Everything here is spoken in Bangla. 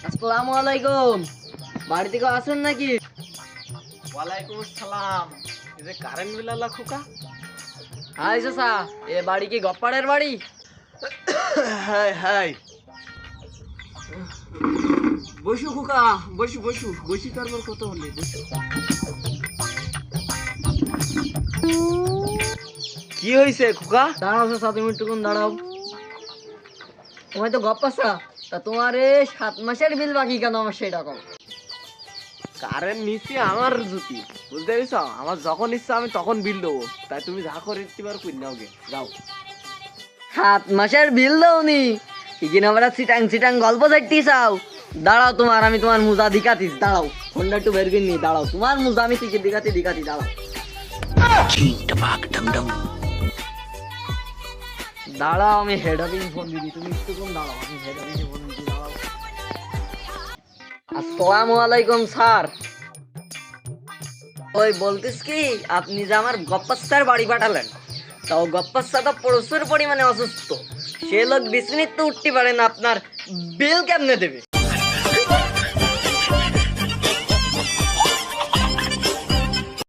আসসালামু আলাইকুম। বাড়ি থেকে আসেন নাকি? ওয়ালাইকুম আসসালাম। এই যে কারেন্ট বিল আলা খোকা। হাই চাচা, এ বাড়ি কি গপ্পাড়ের বাড়ি? হাই হাই, বসু খোকা, বসু বসু বসি, তারপর কত হলে বসু। কি হয়েছে খোকা? দাঁড়াও চাচা, তুমি একটুকুন দাঁড়াও। তোমায় তো গপ্পাসা, তা তোমার এ 7 মাসের বিল বাকি কেন আমার সেটা কম? কারেন্ট নিচে আমার জুতি, বুঝতে পেরেছ? আমার যখন ইচ্ছা আমি তখন বিল দেবো, তাই তুমি যা করে দিতে পারো কই নাও গে, যাও। 7 মাসের বিল দাওনি, কি কিনা আমরা চিটাং চিটাং গল্প চাইতে চাও? দাঁড়াও, আমি তোমার মুজা দিকাতিস, দাঁড়াও। ফোনটা একটু বের করে নি, দাঁড়াও। তোমার মুজা আমি টিকিট দিকাতি, দাঁড়াও। দাঁড়াও, আমি হেড অফিস ফোন দিদি, তুমি একটুকুন দাঁড়াও, আমি হেড অফিসে ফোন দিদি, দাঁড়াও। আসসালামু আলাইকুম স্যার। ওই বলতিস কি, আপনি যে আমার গপ্পাস্তার বাড়ি পাঠালেন, তাও গপ্পাস্তা তো প্রচুর পরিমাণে অসুস্থ। সে লোক বিছনিতে তো উঠতে পারে না, আপনার বিল কেমনে দেবে?